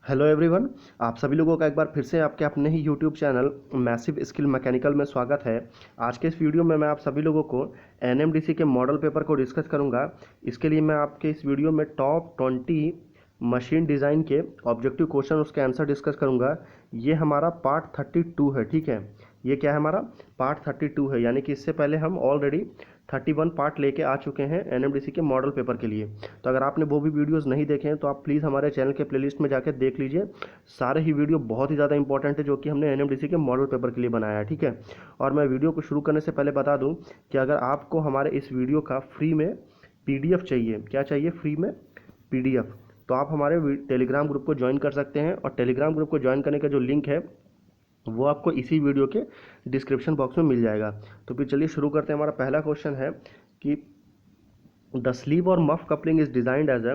Hello everyone. आप सभी लोगों का एक बार फिर से आपके अपने ही YouTube channel massive skill mechanical में स्वागत है। आज के इस वीडियो में मैं आप सभी लोगों को एनएमडीसी के मॉडल पेपर को डिस्कस करूंगा। इसके लिए मैं आपके इस वीडियो में टॉप 20 मशीन डिज़ाइन के ऑब्जेक्टिव क्वेश्चन उसके आंसर डिस्कस करूंगा। ये हमारा पार्ट 32 है, ठीक है। ये क्या है, हमारा पार्ट 32 है, यानी कि इससे पहले हम ऑलरेडी 31 पार्ट लेके आ चुके हैं एनएमडीसी के मॉडल पेपर के लिए। तो अगर आपने वो भी वीडियोस नहीं देखे हैं तो आप प्लीज़ हमारे चैनल के प्लेलिस्ट में जाकर देख लीजिए। सारे ही वीडियो बहुत ही ज़्यादा इंपॉर्टेंट है जो कि हमने एनएमडीसी के मॉडल पेपर के लिए बनाया है, ठीक है। और मैं वीडियो को शुरू करने से पहले बता दूं कि अगर आपको हमारे इस वीडियो का फ्री में पीडीएफ चाहिए, क्या चाहिए फ्री में पीडीएफ, तो आप हमारे टेलीग्राम ग्रुप को ज्वाइन कर सकते हैं। और टेलीग्राम ग्रुप को ज्वाइन करने का जो लिंक है वो आपको इसी वीडियो के डिस्क्रिप्शन बॉक्स में मिल जाएगा। तो फिर चलिए शुरू करते हैं। हमारा पहला क्वेश्चन है कि द स्लीव और muff coupling is designed as a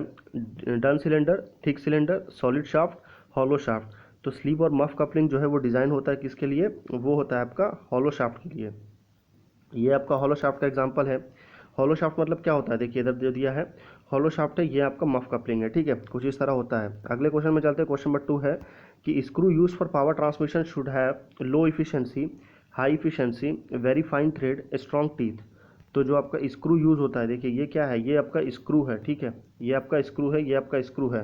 thin cylinder, thick cylinder, solid shaft, hollow shaft. तो स्लीव और मफ कपलिंग जो है वो डिज़ाइन होता है किसके लिए, वो होता है आपका हॉलो शाफ्ट के लिए। ये आपका हॉलो शाफ्ट का एग्जांपल है। हॉलो शाफ्ट मतलब क्या होता है, देखिए इधर दे दिया है हॉलो शाफ्ट है, ये आपका मफ कपलिंग है, ठीक है। कुछ इस तरह होता है। अगले क्वेश्चन में चलते हैं। क्वेश्चन नंबर 2 है कि screw use for power transmission should have low efficiency, high efficiency, very fine thread, strong teeth. तो जो आपका स्क्रू यूज होता है, देखिए ये क्या है, ये आपका स्क्रू है, ठीक है। ये आपका स्क्रू है, ये आपका स्क्रू है।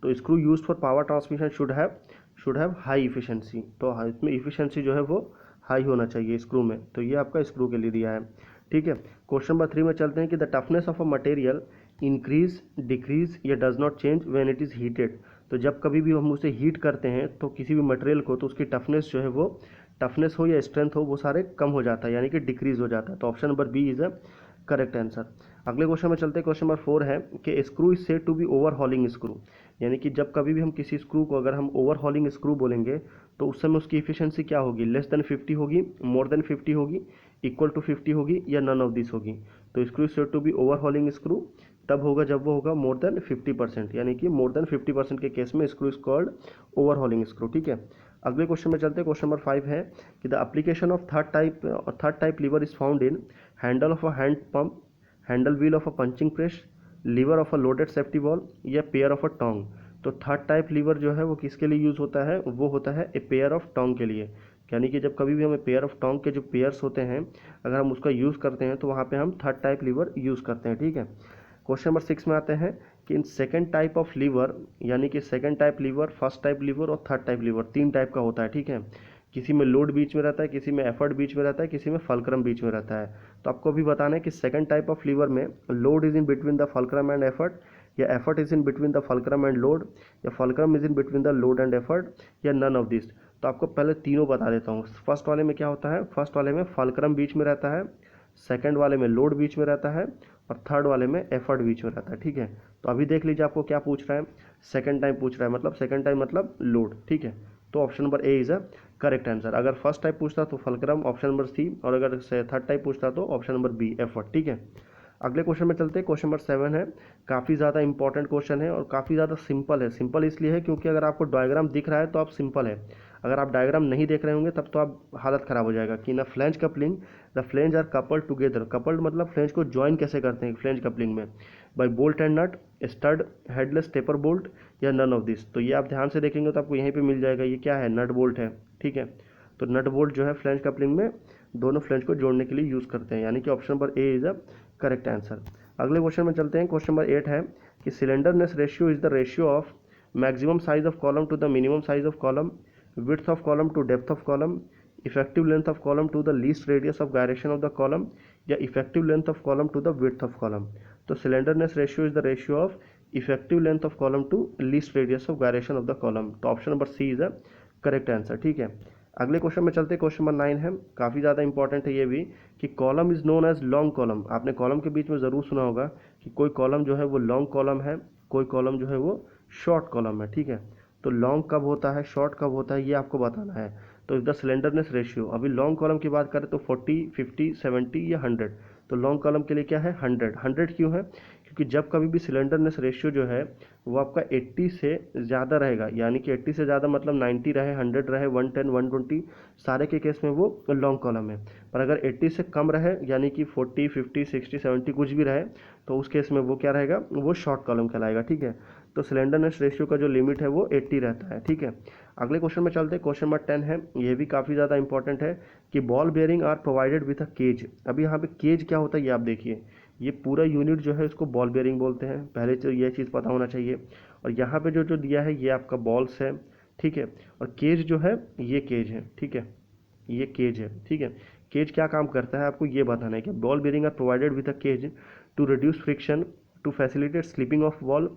तो screw use for power transmission should have high efficiency. तो इसमें इफिशिएंसी जो है वो हाई होना चाहिए स्क्रू में। तो ये आपका स्क्रू के लिए दिया है, ठीक है। क्वेश्चन नंबर 3 में चलते हैं कि the toughness of a material increase, decrease या does not change when it is heated. तो जब कभी भी हम उसे हीट करते हैं तो किसी भी मटेरियल को, तो उसकी टफनेस जो है वो, टफनेस हो या स्ट्रेंथ हो, वो सारे कम हो जाता है, यानी कि डिक्रीज हो जाता है। तो option number B is a correct answer. अगले क्वेश्चन में चलते हैं। क्वेश्चन नंबर 4 है कि screw is said to be overhauling screw. यानी कि जब कभी भी हम किसी स्क्रू को अगर हम ओवरहॉलिंग स्क्रू बोलेंगे तो उस समय उसकी इफिशिएंसी क्या होगी, लेस देन 50 होगी, मोर देन 50 होगी, इक्वल टू 50 होगी, या नन ऑफ दिस होगी। तो screw is said to be overhauling screw तब होगा जब वो होगा मोर देन 50%, यानी कि मोर देन 50% के केस में screw is called overhauling screw, ठीक है। अगले क्वेश्चन में चलते हैं। क्वेश्चन नंबर 5 है कि the application of third type lever is found in handle of a hand pump, handle wheel of a punching press, lever of a loaded safety ball, या pair of a tong. तो third type liver जो है वो किसके लिए use होता है, वो होता है ए पेयर ऑफ टोंग के लिए। यानी कि जब कभी भी हमें पेयर ऑफ टोंग के जो पेयर्स होते हैं अगर हम उसका यूज़ करते हैं तो वहाँ पे हम थर्ड टाइप लीवर यूज़ करते हैं, ठीक है। क्वेश्चन नंबर 6 में आते हैं कि in second type of lever, यानी कि second type lever, first type lever और थर्ड टाइप लीवर, तीन टाइप का होता है, ठीक है। किसी में लोड बीच में रहता है, किसी में एफर्ट बीच में रहता है, किसी में फलक्रम बीच में रहता है। तो आपको अभी बताना है कि सेकंड टाइप ऑफ लीवर में load is in between the fulcrum and effort, या effort is in between the fulcrum and load, या fulcrum is in between the load and effort, या नन ऑफ दिस। तो आपको पहले तीनों बता देता हूँ। फर्स्ट वाले में क्या होता है, फर्स्ट वाले में फलक्रम बीच में रहता है, सेकंड वाले में लोड बीच में रहता है, और थर्ड वाले में एफर्ट बीच में रहता है, ठीक है। तो अभी देख लीजिए आपको क्या पूछ रहा है, सेकंड टाइम पूछ रहा है, मतलब सेकंड टाइम मतलब लोड, ठीक है। तो option number A is a correct answer. अगर फर्स्ट टाइप पूछता तो फलक्रम, ऑप्शन नंबर सी, और अगर थर्ड टाइप पूछता तो ऑप्शन नंबर बी एफर्ट, ठीक है। अगले क्वेश्चन में चलते हैं। क्वेश्चन नंबर 7 है, काफ़ी ज़्यादा इंपॉर्टेंट क्वेश्चन है और काफ़ी ज़्यादा सिंपल है। सिंपल इसलिए है क्योंकि अगर आपको डायग्राम दिख रहा है तो आप सिंपल है, अगर आप डायग्राम नहीं देख रहे होंगे तब तो आप हालत ख़राब हो जाएगा। कि ना flange coupling, the flange are coupled together. Coupled मतलब फ्लैंज को ज्वाइन कैसे करते हैं फ्लैंज कपलिंग में, by bolt and nut, stud, headless taper bolt, या नन ऑफ दिस। तो ये आप ध्यान से देखेंगे तो आपको यहीं पे मिल जाएगा, ये क्या है, नट बोल्ट है, ठीक है। तो नट बोल्ट जो है फ्लैंज कपलिंग में दोनों फ्लैंज को जोड़ने के लिए यूज़ करते हैं, यानी कि option number A is a correct answer. अगले क्वेश्चन में चलते हैं। क्वेश्चन नंबर 8 है कि slenderness ratio is the ratio of maximum size of column to the minimum size of column, width of column to depth of column, effective length of column to the least radius of gyration of the column, या effective length of column to the width of column। तो slenderness ratio is the ratio of effective length of column to least radius of gyration of the column। तो option number C is a correct answer, ठीक है। अगले question में चलते हैं। Question number 9 है, काफ़ी ज़्यादा इंपॉर्टेंट है ये भी, कि column is known as long column. आपने कॉलम के बीच में ज़रूर सुना होगा कि कोई कॉलम जो है वो लॉन्ग कॉलम है, कोई कॉलम जो है वो शॉर्ट कॉलम है, ठीक है। तो लॉन्ग कब होता है, शॉर्ट कब होता है, ये आपको बताना है। तो इस द सिलेंडरनेस रेशियो, अभी लॉन्ग कॉलम की बात करें तो 40, 50, 70 या 100। तो लॉन्ग कॉलम के लिए क्या है, 100। 100 क्यों है, क्योंकि जब कभी भी सिलेंडरनेस रेशियो जो है वो आपका 80 से ज़्यादा रहेगा, यानी कि 80 से ज़्यादा मतलब 90 रहे, 100 रहे, 110, 120, सारे के केस में वो लॉन्ग कॉलम है। पर अगर 80 से कम रहे, यानी कि 40, 50, 60, 70 कुछ भी रहे, तो उस केस में वो क्या रहेगा, वो शॉर्ट कॉलम कहलाएगा, ठीक है। तो स्लेंडरनेस रेशियो का जो लिमिट है वो 80 रहता है, ठीक है। अगले क्वेश्चन में चलते हैं, क्वेश्चन नंबर 10 है, ये भी काफ़ी ज़्यादा इंपॉर्टेंट है कि ball bearing are provided with a cage. अभी यहाँ पे केज क्या होता है ये आप देखिए, ये पूरा यूनिट जो है इसको बॉल बेयरिंग बोलते हैं, पहले तो ये चीज़ पता होना चाहिए। और यहाँ पे जो जो दिया है ये आपका बॉल्स है, ठीक है, और केज जो है ये केज है, ठीक है, ये केज है, ठीक है। केज क्या काम करता है आपको ये बताना है कि ball bearing are provided with a cage to reduce friction, to facilitate slipping of ball,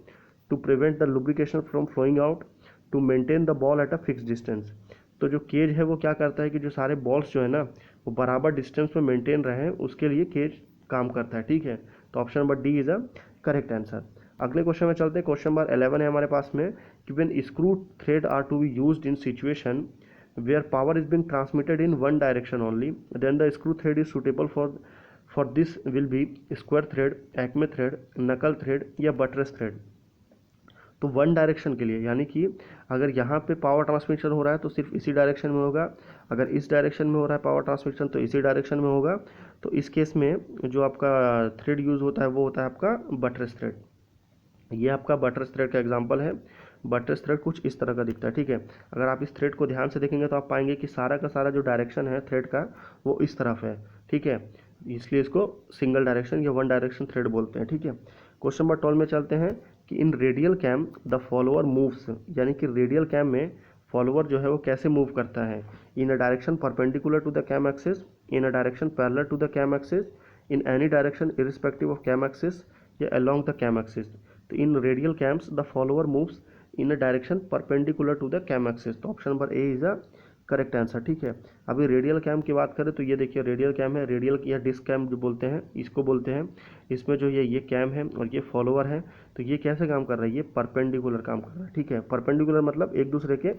to prevent the lubrication from flowing out, to maintain the ball at a fix distance. तो जो केज है वो क्या करता है कि जो सारे बॉल्स जो है ना वो बराबर डिस्टेंस में मेंटेन रहे, उसके लिए केज काम करता है, ठीक है। तो option number D is a correct answer. अगले क्वेश्चन में चलते हैं, क्वेश्चन नंबर 11 है हमारे पास में कि when screw thread are to be used in situation where power is being transmitted in one direction only, then the screw thread is suitable for this will be square thread, acme thread, knuckle thread या buttress thread। तो one direction के लिए, यानी कि अगर यहाँ पे power transmission हो रहा है तो सिर्फ इसी डायरेक्शन में होगा, अगर इस डायरेक्शन में हो रहा है पावर ट्रांसमिशन तो इसी डायरेक्शन में होगा। तो इस केस में जो आपका थ्रेड यूज़ होता है वो होता है आपका बटरेस थ्रेड। ये आपका बटरेस थ्रेड का एग्जांपल है। बटरेस थ्रेड कुछ इस तरह का दिखता है, ठीक है। अगर आप इस थ्रेड को ध्यान से देखेंगे तो आप पाएंगे कि सारा का सारा जो डायरेक्शन है थ्रेड का वो इस तरफ है, ठीक है, इसलिए इसको सिंगल डायरेक्शन या वन डायरेक्शन थ्रेड बोलते हैं, ठीक है। क्वेश्चन नंबर 12 में चलते हैं कि in radial cam the follower moves, यानी कि रेडियल कैम में फॉलोअर जो है वो कैसे मूव करता है, in a direction perpendicular to the cam axis, in a direction parallel to the cam axis, in any direction irrespective of cam axis या अलोंग द कैम एक्सिस। तो in radial cams the follower moves in a direction perpendicular to the cam axis. तो option number A is a correct answer, ठीक है। अभी radial cam की बात करें तो ये देखिए रेडियल कैम है, रेडियल या डिस्क कैम जो बोलते हैं इसको बोलते हैं। इसमें जो ये कैम है और ये फॉलोअर है, तो ये कैसे काम कर रहा है, ये परपेंडिकुलर काम कर रहा है, ठीक है। परपेंडिकुलर मतलब एक दूसरे के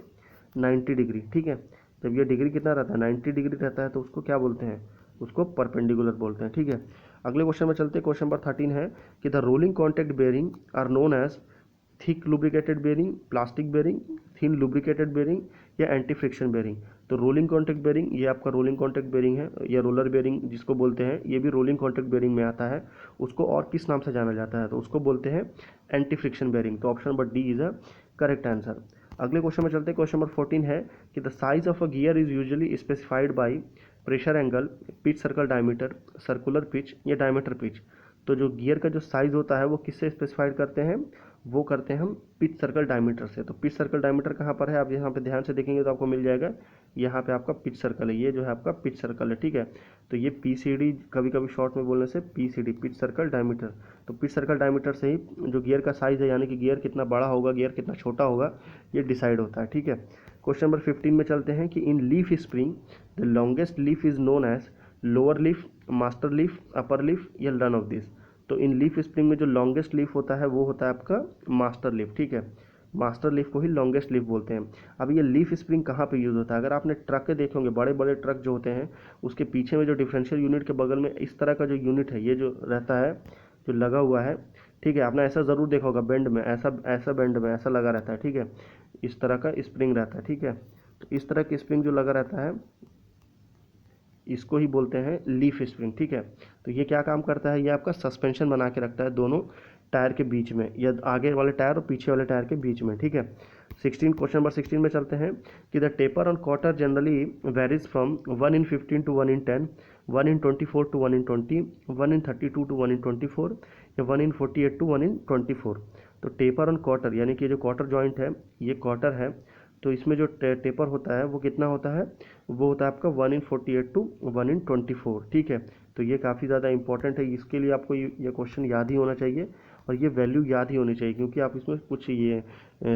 90 डिग्री, ठीक है। जब ये डिग्री कितना रहता है 90 डिग्री रहता है तो उसको क्या बोलते हैं, उसको परपेंडिकुलर बोलते हैं, ठीक है। अगले क्वेश्चन में चलते हैं, क्वेश्चन नंबर 13 है कि the rolling contact bearing are known as thick lubricated bearing, plastic bearing, thin lubricated bearing या एंटी फ्रिक्शन बेयरिंग। तो रोलिंग कॉन्टैक्ट बेयरिंग ये आपका रोलिंग कॉन्टैक्ट बेयरिंग है, या रोलर बेयरिंग जिसको बोलते हैं, ये भी रोलिंग कॉन्टैक्ट बेयरिंग में आता है। उसको और किस नाम से जाना जाता है तो उसको बोलते हैं एंटी फ्रिक्शन बेयरिंग। तो option number D is a correct answer. अगले क्वेश्चन में चलते हैं, क्वेश्चन नंबर 14 है कि the size of a gear is usually specified by pressure angle, pitch circle diameter, circular pitch या डायमीटर पिच। तो जो गियर का जो साइज होता है वो किससे स्पेसिफाइड करते हैं, वो करते हैं हम पिच सर्कल डायमीटर से। तो पिच सर्कल डायमीटर कहाँ पर है, आप यहाँ पे ध्यान से देखेंगे तो आपको मिल जाएगा, यहाँ पे आपका पिच सर्कल है, ये जो है आपका पिच सर्कल है, ठीक है। तो ये PCD कभी कभी शॉर्ट में बोलने से PCD पिच सर्कल डायमीटर। तो पिच सर्कल डायमीटर से ही जो गियर का साइज है, यानी कि गियर कितना बड़ा होगा गियर कितना छोटा होगा, ये डिसाइड होता है, ठीक है। क्वेश्चन नंबर 15 में चलते हैं कि in leaf spring the longest leaf is known as lower leaf, master leaf, upper leaf या नन ऑफ दिस। तो इन लीफ स्प्रिंग में जो लॉन्गेस्ट लीफ होता है वो होता है आपका मास्टर लीफ, ठीक है। मास्टर लीफ को ही लॉन्गेस्ट लीफ बोलते हैं। अब ये लीफ स्प्रिंग कहाँ पे यूज़ होता है, अगर आपने ट्रक के देखे होंगे, बड़े बड़े ट्रक जो होते हैं उसके पीछे में जो डिफरेंशियल यूनिट के बगल में इस तरह का जो यूनिट है ये जो रहता है जो लगा हुआ है, ठीक है, आपने ऐसा ज़रूर देखा होगा बेंड में, ऐसा ऐसा बेंड में ऐसा लगा रहता है, ठीक है, इस तरह का स्प्रिंग रहता है, ठीक है। तो इस तरह की स्प्रिंग जो लगा रहता है इसको ही बोलते हैं लीफ स्प्रिंग, ठीक है। तो ये क्या काम करता है, ये आपका सस्पेंशन बना के रखता है दोनों टायर के बीच में, या आगे वाले टायर और पीछे वाले टायर के बीच में, ठीक है। 16 क्वेश्चन नंबर 16 में चलते हैं कि the taper on quarter generally varies from 1 in 15 to 1 in 10, 1 in 24 to 1 in 20, 1 in 32 to 1 in 24 या 1 in 48 to 1 in 24। तो टेपर ऑन क्वार्टर यानी कि जो क्वार्टर जॉइंट है ये क्वार्टर है, तो इसमें जो टेपर होता है वो कितना होता है, वो होता है आपका 1 in 48 टू 1 in 24, ठीक है। तो ये काफ़ी ज़्यादा इंपॉर्टेंट है, इसके लिए आपको ये क्वेश्चन याद ही होना चाहिए और ये वैल्यू याद ही होनी चाहिए, क्योंकि आप इसमें कुछ ये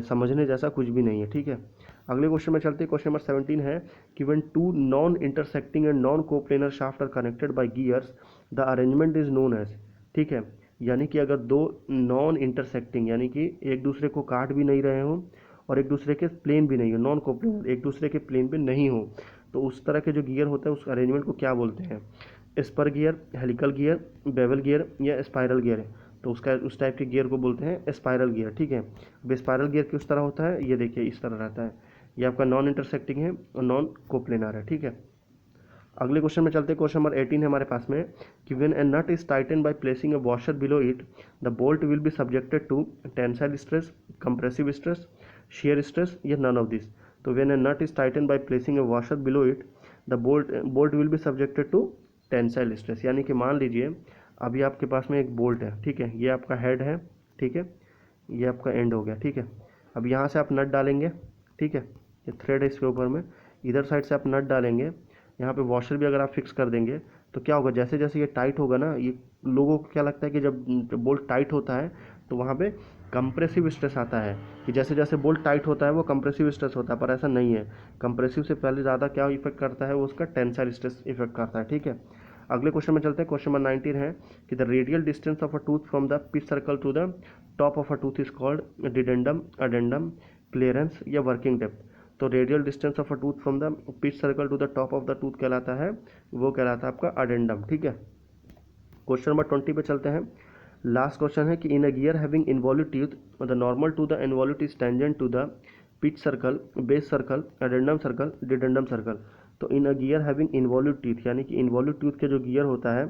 समझने जैसा कुछ भी नहीं है, ठीक है। अगले क्वेश्चन में चलते हैं, क्वेश्चन नंबर 17 है कि when two non intersecting and non coplanar shaft are connected by gears the arrangement is known as, ठीक है। यानी कि अगर दो नॉन इंटरसेक्टिंग यानी कि एक दूसरे को काट भी नहीं रहे हों और एक दूसरे के प्लेन भी नहीं हो, नॉन कोप्लेनर एक दूसरे के प्लेन पे नहीं हो, तो उस तरह के जो गियर होते हैं उस अरेंजमेंट को क्या बोलते हैं, spur gear, helical gear, bevel gear या स्पाइरल गियर है। तो उसका उस टाइप के गियर को बोलते हैं स्पाइरल गियर, ठीक है। अब स्पाइरल गियर किस तरह होता है, ये देखिए इस तरह रहता है, ये आपका नॉन इंटरसेक्टिंग है और नॉन कोप्लेनर है, ठीक है। अगले क्वेश्चन में चलते हैं। क्वेश्चन नंबर 18 है हमारे पास में कि when a nut is tighten by placing a washer below it, the bolt will be subjected to tensile stress, compressive stress, shear stress या none of this। तो when a nut is tightened by placing a washer below it, the bolt will be subjected to tensile stress। यानी कि मान लीजिए अभी आपके पास में एक बोल्ट है, ठीक है, ये आपका हेड है, ठीक है, ये आपका एंड हो गया, ठीक है। अब यहाँ से आप नट डालेंगे, ठीक है, ये थ्रेड है इसके ऊपर में, इधर साइड से आप नट डालेंगे, यहाँ पे वॉशर भी अगर आप फिक्स कर देंगे तो क्या होगा, जैसे जैसे ये टाइट होगा ना, ये लोगों को क्या लगता है कि जब बोल्ट टाइट होता है तो वहाँ पे कंप्रेसिव स्ट्रेस आता है, कि जैसे जैसे बोल्ट टाइट होता है वो कंप्रेसिव स्ट्रेस होता है, पर ऐसा नहीं है। कंप्रेसिव से पहले ज़्यादा क्या इफेक्ट करता है, वो उसका टेंसाइल स्ट्रेस इफेक्ट करता है, ठीक है। अगले क्वेश्चन में चलते हैं। क्वेश्चन नंबर 19 है कि the radial distance of a tooth from the pitch circle to the top of a tooth is called dedendum, addendum, clearance या वर्किंग डेप्थ। तो radial distance of a tooth from the pitch circle to the top of the tooth कहलाता है, वो कहलाता है आपका addendum, ठीक है। क्वेश्चन नंबर 20 पे चलते हैं। लास्ट क्वेश्चन है कि in a gear having involute teeth the normal to the involute is tangent to the pitch circle, base circle, addendum circle, dedendum circle. तो in a gear having involute teeth, यानी कि involute teeth के जो gear होता है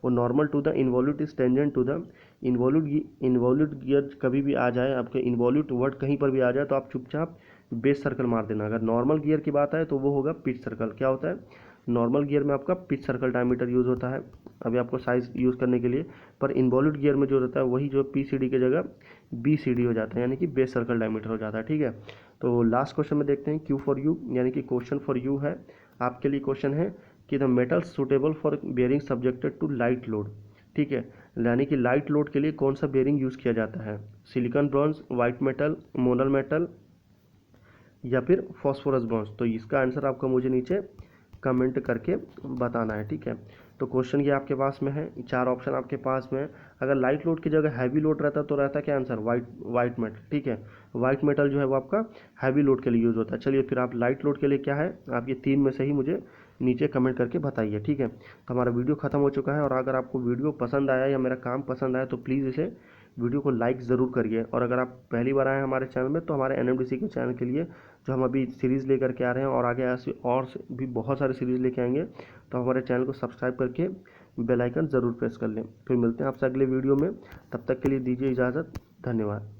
वो normal to the involute is tangent to the involute gear कभी भी आ जाए, आपके इन्वॉल्यूट वर्ड कहीं पर भी आ जाए तो आप चुपचाप बेस सर्कल मार देना। अगर नॉर्मल गियर की बात आए तो वो होगा पिच सर्कल। क्या होता है, नॉर्मल गियर में आपका पिच सर्कल डायमीटर यूज़ होता है अभी आपको साइज यूज़ करने के लिए, पर इन्वॉल्यूट गियर में जो रहता है वही जो पी सी डी की जगह बी सी डी हो जाता है, यानी कि बेस सर्कल डायमीटर हो जाता है, ठीक है। तो लास्ट क्वेश्चन में देखते हैं, क्यू फॉर यू, यानी कि क्वेश्चन फॉर यू है आपके लिए। क्वेश्चन है कि the metal suitable for bearing subjected to light load, ठीक है, यानी कि लाइट लोड के लिए कौन सा बेयरिंग यूज़ किया जाता है, silicon bronze, white metal, Monal metal या फिर फॉस्फोरस ब्रॉन्ज। तो इसका आंसर आपको मुझे नीचे कमेंट करके बताना है, ठीक है। तो क्वेश्चन ये आपके पास में है, 4 ऑप्शन आपके पास में है। अगर लाइट लोड की जगह हैवी लोड रहता तो रहता क्या आंसर, वाइट मेटल, ठीक है। वाइट मेटल जो है वो आपका हैवी लोड के लिए यूज़ होता है। चलिए फिर आप लाइट लोड के लिए क्या है, आप ये 3 में से ही मुझे नीचे कमेंट करके बताइए, ठीक है। तो हमारा वीडियो खत्म हो चुका है, और अगर आपको वीडियो पसंद आया या मेरा काम पसंद आया तो प्लीज़ इसे वीडियो को लाइक ज़रूर करिए। और अगर आप पहली बार आए हैं हमारे चैनल में तो हमारे एनएमडीसी के चैनल के लिए जो हम अभी सीरीज़ लेकर के आ रहे हैं और आगे ऐसे और भी बहुत सारे सीरीज़ लेके आएंगे, तो हमारे चैनल को सब्सक्राइब करके बेल आइकन ज़रूर प्रेस कर लें। फिर मिलते हैं आपसे अगले वीडियो में, तब तक के लिए दीजिए इजाज़त, धन्यवाद।